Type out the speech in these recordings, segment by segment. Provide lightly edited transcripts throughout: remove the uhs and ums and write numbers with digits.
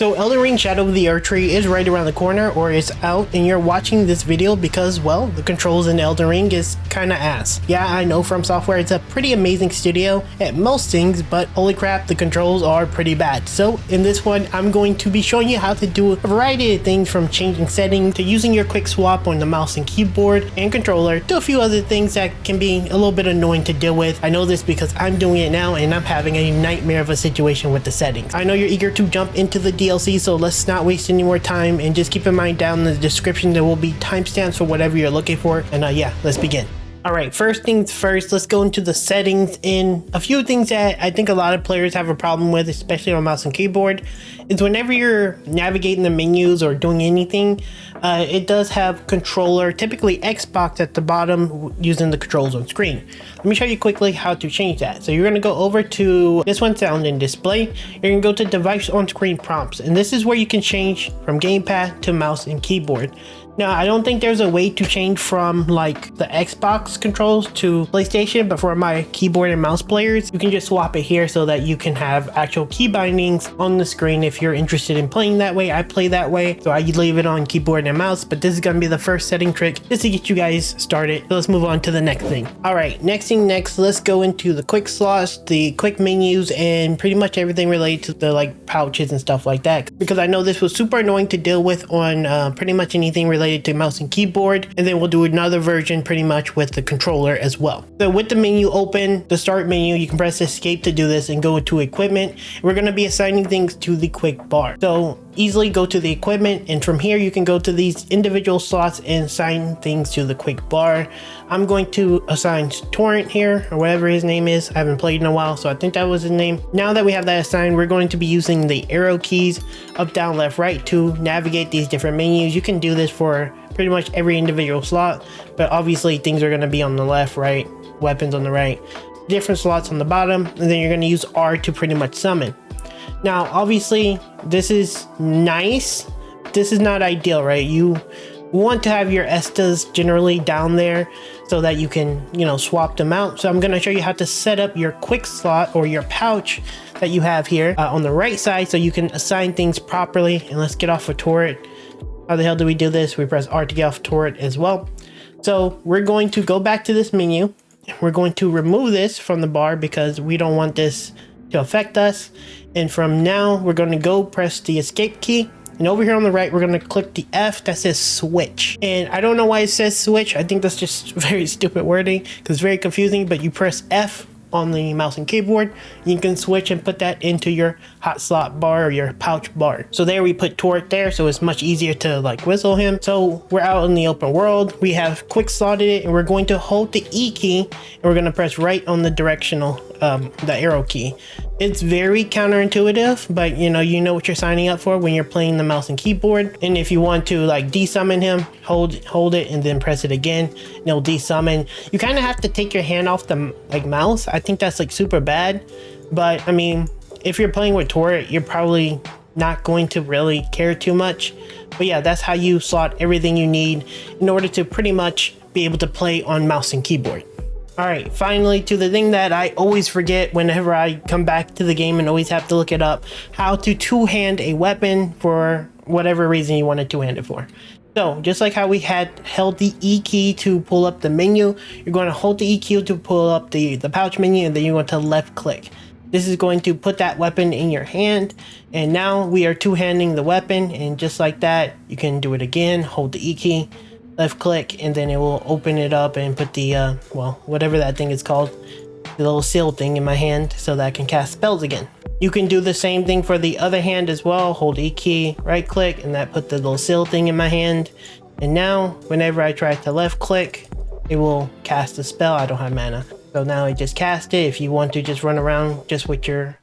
So Elden Ring Shadow of the Erdtree is right around the corner, or it's out, and you're watching this video because, well, the controls in Elden Ring is kinda ass. Yeah, I know From Software, it's a pretty amazing studio at most things, but holy crap, the controls are pretty bad. So in this one, I'm going to be showing you how to do a variety of things, from changing settings to using your quick swap on the mouse and keyboard and controller to a few other things that can be a little bit annoying to deal with. I know this because I'm doing it now and I'm having a nightmare of a situation with the settings. I know you're eager to jump into the DLC, so let's not waste any more time, and just keep in mind down in the description there will be timestamps for whatever you're looking for. And yeah, let's begin. Alright, first things first, let's go into the settings. And a few things that I think a lot of players have a problem with, especially on mouse and keyboard, is whenever you're navigating the menus or doing anything, it does have controller, typically Xbox, at the bottom using the controls on screen. Let me show you quickly how to change that. So you're going to go over to this one, sound and display. You're going to go to device on screen prompts, and this is where you can change from gamepad to mouse and keyboard. Now, I don't think there's a way to change from like the Xbox controls to PlayStation, but for my keyboard and mouse players, you can just swap it here so that you can have actual key bindings on the screen if you're interested in playing that way. I play that way, so I leave it on keyboard and mouse, but this is going to be the first setting trick just to get you guys started. So let's move on to the next thing. All right, next, let's go into the quick slots, the quick menus, and pretty much everything related to the like pouches and stuff like that, because I know this was super annoying to deal with on pretty much anything related to mouse and keyboard. And then we'll do another version pretty much with the controller as well. So with the menu open, the start menu, you can press escape to do this and go to equipment. We're going to be assigning things to the quick bar, so easily go to the equipment, and from here you can go to these individual slots and assign things to the quick bar. I'm going to assign Torrent here, or whatever his name is. I haven't played in a while, so I think that was his name. Now that we have that assigned, we're going to be using the arrow keys up, down, left, right to navigate these different menus. You can do this for pretty much every individual slot, but obviously things are going to be on the left, right, weapons on the right, different slots on the bottom, and then you're going to use R to pretty much summon. Now, obviously, this is nice. This is not ideal, right? You want to have your Estas generally down there so that you can, swap them out. So I'm going to show you how to set up your quick slot or your pouch that you have here on the right side so you can assign things properly. And let's get off of turret. How the hell do we do this? We press R to get off turret as well. So we're going to go back to this menu. We're going to remove this from the bar because we don't want this to affect us. And from now, we're going to go press the escape key. And over here on the right, we're going to click the F that says switch. And I don't know why it says switch. I think that's just very stupid wording because it's very confusing. But you press F on the mouse and keyboard, you can switch and put that into your hot slot bar or your pouch bar. So there we put Torrent there, so it's much easier to like whistle him. So we're out in the open world. We have quick slotted it, and we're going to hold the E key, and we're going to press right on the directional, the arrow key. It's very counterintuitive, but you know what you're signing up for when you're playing the mouse and keyboard. And if you want to like desummon him, hold it and then press it again, and it'll desummon. You kind of have to take your hand off the mouse. I think that's like super bad, but I mean, if you're playing with turret, you're probably not going to really care too much. But yeah, that's how you slot everything you need in order to pretty much be able to play on mouse and keyboard. All right, finally to the thing that I always forget whenever I come back to the game and always have to look it up: how to two-hand a weapon for whatever reason you want to two-hand it for. So just like how we had held the E key to pull up the menu, you're going to hold the E key to pull up the pouch menu, and then you're going to left click. This is going to put that weapon in your hand, and now we are two-handing the weapon. And just like that, you can do it again, hold the E key, left click, and then it will open it up and put the well, whatever that thing is called, the little seal thing in my hand, so that I can cast spells again. You can do the same thing for the other hand as well. Hold E key, right click, and that put the little seal thing in my hand. And now whenever I try to left click, it will cast a spell. I don't have mana, so now I just cast it. If you want to just run around just with your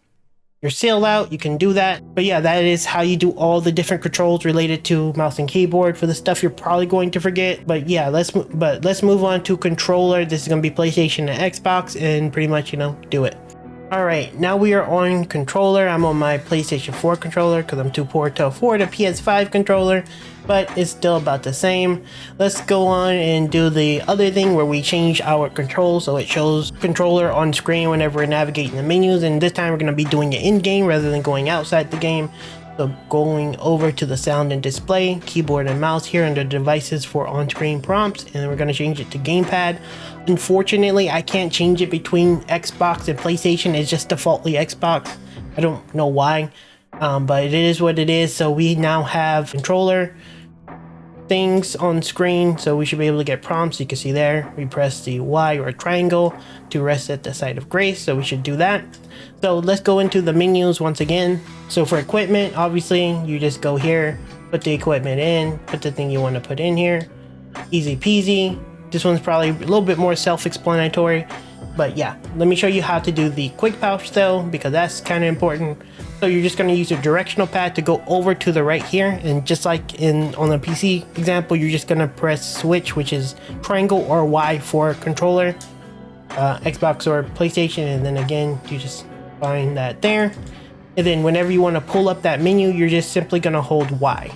seal out, you can do that. But yeah, that is how you do all the different controls related to mouse and keyboard for the stuff you're probably going to forget. But yeah, let's move on to controller. This is going to be PlayStation and Xbox, and pretty much do it. Alright, now we are on controller. I'm on my PlayStation 4 controller because I'm too poor to afford a PS5 controller, but it's still about the same. Let's go on and do the other thing where we change our controls so it shows controller on screen whenever we're navigating the menus, and this time we're going to be doing it in game rather than going outside the game. So going over to the sound and display, keyboard and mouse here under devices for on-screen prompts, and then we're going to change it to gamepad. Unfortunately, I can't change it between Xbox and PlayStation. It's just defaultly Xbox. I don't know why, but it is what it is. So we now have controller things on screen, so we should be able to get prompts. You can see there we press the Y or triangle to rest at the side of grace, so we should do that. So let's go into the menus once again. So for equipment, obviously you just go here, put the equipment in, put the thing you want to put in here, easy peasy. This one's probably a little bit more self-explanatory, but yeah, let me show you how to do the quick pouch though, because that's kind of important. So you're just going to use your directional pad to go over to the right here, and just like on the PC example, you're just going to press switch, which is triangle or Y for controller, Xbox or PlayStation, and then again you just find that there, and then whenever you want to pull up that menu, you're just simply going to hold Y.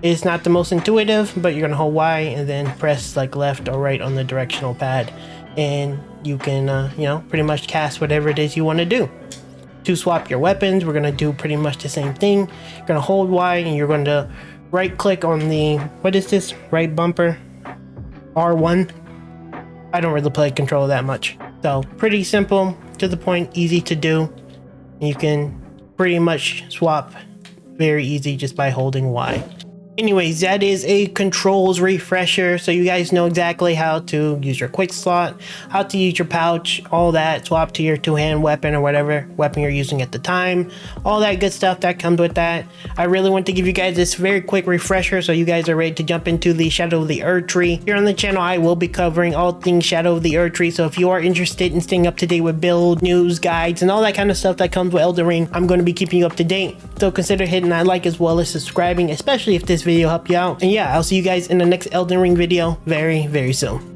It's not the most intuitive, but you're going to hold Y and then press like left or right on the directional pad, and you can you know, pretty much cast whatever it is you want to do. To swap your weapons, we're going to do pretty much the same thing. You're going to hold Y and you're going to right click on the, what is this, right bumper, R1. I don't really play controller that much, so pretty simple, to the point, easy to do. You can pretty much swap very easy just by holding Y. Anyways, that is a controls refresher, so you guys know exactly how to use your quick slot, how to use your pouch, all that, swap to your two-hand weapon or whatever weapon you're using at the time, all that good stuff that comes with that. I really want to give you guys this very quick refresher so you guys are ready to jump into the Shadow of the Erdtree. Here on the channel, I will be covering all things Shadow of the Erdtree, so if you are interested in staying up to date with build, news, guides, and all that kind of stuff that comes with Elden Ring, I'm going to be keeping you up to date. So consider hitting that like as well as subscribing, especially if this video helped you out. And yeah, I'll see you guys in the next Elden Ring video very, very soon.